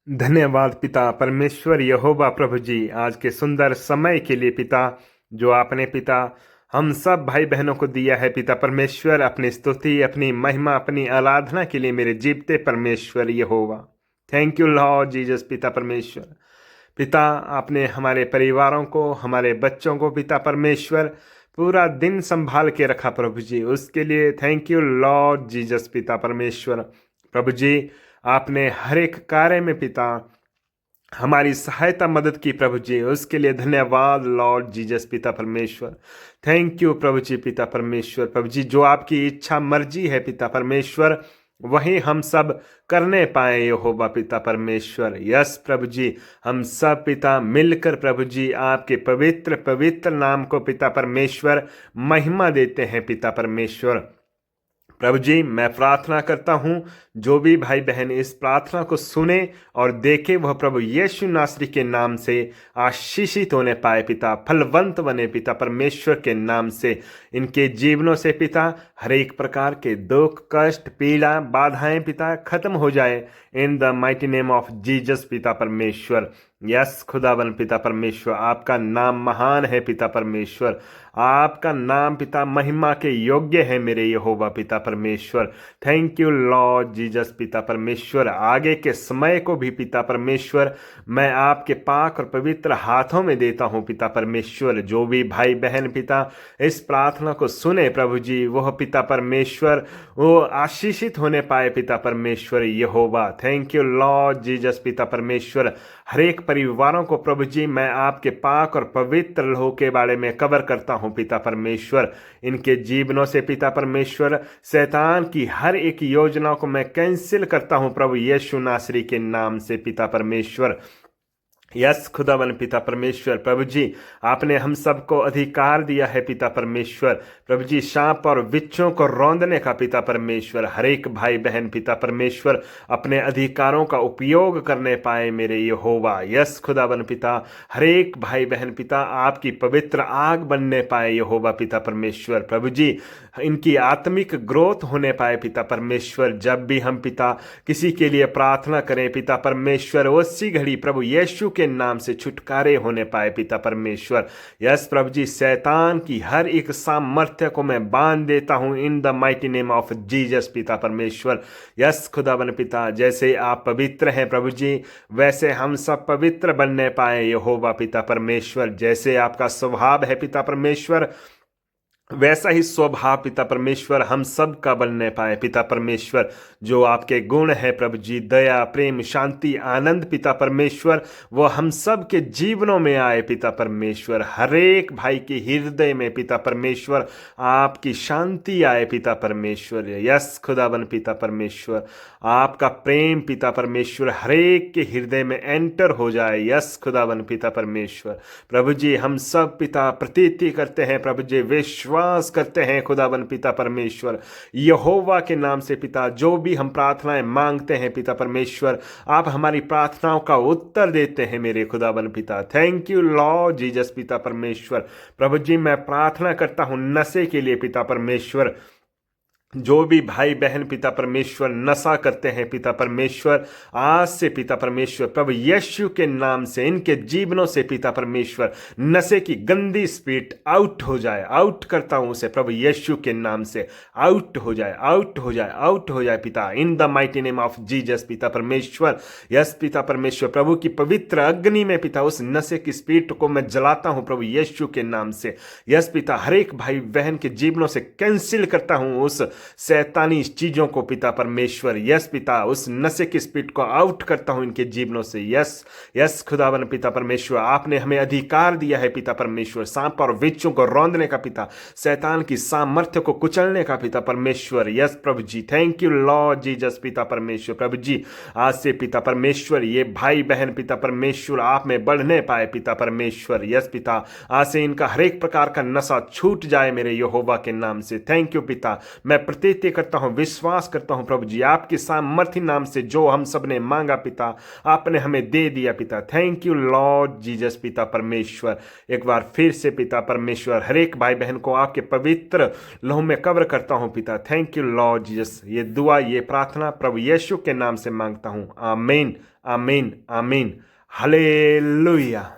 धन्यवाद पिता परमेश्वर यहोवा प्रभु जी, आज के सुंदर समय के लिए पिता, जो आपने पिता हम सब भाई बहनों को दिया है पिता परमेश्वर। अपनी स्तुति, अपनी महिमा, अपनी आराधना के लिए मेरे जीवते परमेश्वर यहोवा। थैंक यू लॉर्ड जीसस पिता परमेश्वर। पिता, आपने हमारे परिवारों को, हमारे बच्चों को पिता परमेश्वर पूरा दिन संभाल के रखा प्रभु जी, उसके लिए थैंक यू लॉर्ड जीसस पिता परमेश्वर। प्रभु जी, आपने हर एक कार्य में पिता हमारी सहायता मदद की प्रभु जी, उसके लिए धन्यवाद लॉर्ड जीसस पिता परमेश्वर। थैंक यू प्रभु जी पिता परमेश्वर। प्रभु जी, जो आपकी इच्छा मर्जी है पिता परमेश्वर, वही हम सब करने पाए यहोवा पिता परमेश्वर। यस प्रभु जी, हम सब पिता मिलकर प्रभु जी आपके पवित्र पवित्र नाम को पिता परमेश्वर महिमा देते हैं पिता परमेश्वर। प्रभु जी, मैं प्रार्थना करता हूँ जो भी भाई बहन इस प्रार्थना को सुने और देखे, वह प्रभु यीशु नासरी के नाम से आशीषित होने पाए पिता, फलवंत बने पिता परमेश्वर के नाम से। इनके जीवनों से पिता हर एक प्रकार के दुख, कष्ट, पीड़ा, बाधाएं पिता खत्म हो जाए in the mighty name of Jesus पिता परमेश्वर। यस खुदावन पिता परमेश्वर, आपका नाम महान है पिता परमेश्वर। आपका नाम पिता महिमा के योग्य है मेरे यहोवा पिता परमेश्वर। थैंक यू लॉर्ड जीसस पिता परमेश्वर। आगे के समय को भी पिता परमेश्वर मैं आपके पाक और पवित्र हाथों में देता हूँ पिता परमेश्वर। जो भी भाई बहन पिता इस प्रार्थना को सुने प्रभु जी, वह पिता परमेश्वर वो आशीषित होने पाए पिता परमेश्वर यहोवा। थैंक यू लॉर्ड जीसस पिता परमेश्वर। हर एक परिवारों को प्रभु जी मैं आपके पाक और पवित्र लहू के बारे में कवर करता हूं पिता परमेश्वर। इनके जीवनों से पिता परमेश्वर शैतान की हर एक योजना को मैं कैंसिल करता हूं प्रभु यीशु नासरी के नाम से पिता परमेश्वर। यस खुदावन पिता परमेश्वर। प्रभु जी, आपने हम सबको अधिकार दिया है पिता परमेश्वर। प्रभु जी, सांप और बिच्छों को रौंदने का पिता परमेश्वर। हर एक भाई बहन पिता परमेश्वर अपने अधिकारों का उपयोग करने पाए मेरे यहोवा। यस खुदावन पिता, हर एक भाई बहन पिता आपकी पवित्र आग बनने पाए यहोवा पिता परमेश्वर। प्रभु जी, इनकी आत्मिक ग्रोथ होने पाए पिता परमेश्वर। जब भी हम पिता किसी के लिए प्रार्थना करें पिता परमेश्वर, उसी घड़ी प्रभु यीशु के नाम से छुटकारे होने पाए पिता परमेश्वर। यस प्रभु जी, शैतान की हर एक सामर्थ्य को मैं बांध देता हूं in the mighty name of Jesus पिता परमेश्वर। यस खुदावन पिता, जैसे आप पवित्र हैं प्रभु जी, वैसे हम सब पवित्र बनने पाए यहोवा पिता परमेश्वर। जैसे आपका स्वभाव है पिता परमेश्वर, वैसा ही स्वभाव पिता परमेश्वर हम सब का बनने पाए पिता परमेश्वर। जो आपके गुण है प्रभु जी, दया, प्रेम, शांति, आनंद पिता परमेश्वर, वो हम सब के जीवनों में आए पिता परमेश्वर। हर एक भाई के हृदय में पिता परमेश्वर आपकी शांति आए पिता परमेश्वर। यस खुदावन पिता परमेश्वर, आपका प्रेम पिता परमेश्वर हर एक के हृदय में एंटर हो जाए। यस खुदावन पिता परमेश्वर। प्रभु जी, हम सब पिता प्रतीति करते हैं प्रभु जी, विश्वास करते हैं खुदावन पिता परमेश्वर यहोवा के नाम से पिता। जो भी हम प्रार्थनाएं मांगते हैं पिता परमेश्वर, आप हमारी प्रार्थनाओं का उत्तर देते हैं मेरे खुदावन पिता। थैंक यू लॉर्ड जीसस पिता परमेश्वर। प्रभु जी, मैं प्रार्थना करता हूं नशे के लिए पिता परमेश्वर। जो भी भाई बहन पिता परमेश्वर नशा करते हैं पिता परमेश्वर, आज से पिता परमेश्वर प्रभु यीशु के नाम से इनके जीवनों से पिता परमेश्वर नशे की गंदी स्पिरिट आउट हो जाए। आउट करता हूं उसे प्रभु यीशु के नाम से, आउट हो जाए, आउट हो जाए, आउट हो जाए पिता, in the mighty name of Jesus पिता परमेश्वर। यस पिता परमेश्वर, प्रभु की पवित्र अग्नि में पिता उस नशे की स्पिरिट को मैं जलाता हूं प्रभु यीशु के नाम से। यस पिता, हर एक भाई बहन के जीवनों से कैंसिल करता हूं उस शैतानी चीजों को पिता परमेश्वर। यस पिता, उस नशे की स्पिरिट को आउट करता हूं इनके जीवनों से। यस यस खुदावन पिता परमेश्वर, आपने हमें अधिकार दिया है पिता परमेश्वर सांप और बिच्छों को रौंदने का पिता, शैतान की सामर्थ्य को कुचलने का पिता परमेश्वर। यस प्रभु जी, थैंक यू लॉर्ड जीसस पिता परमेश्वर। प्रभु जी, आज से पिता परमेश्वर ये भाई बहन पिता परमेश्वर आप में बढ़ने पाए पिता परमेश्वर। यस पिता, आज से इनका हर एक प्रकार का नशा छूट जाए मेरे यहोवा के नाम से। थैंक यू पिता, मैं प्रतीति करता हूँ, विश्वास करता हूँ प्रभु जी, आपके सामर्थ्य नाम से जो हम सब ने मांगा पिता, आपने हमें दे दिया पिता। थैंक यू लॉर्ड जीसस पिता परमेश्वर। एक बार फिर से पिता परमेश्वर हर एक भाई बहन को आपके पवित्र लहू में कवर करता हूँ पिता। Thank you Lord Jesus. ये दुआ, ये प्रार्थना प्रभु यीशु के नाम से मांगता हूँ। आमीन, आमीन, आमीन। हालेलुया।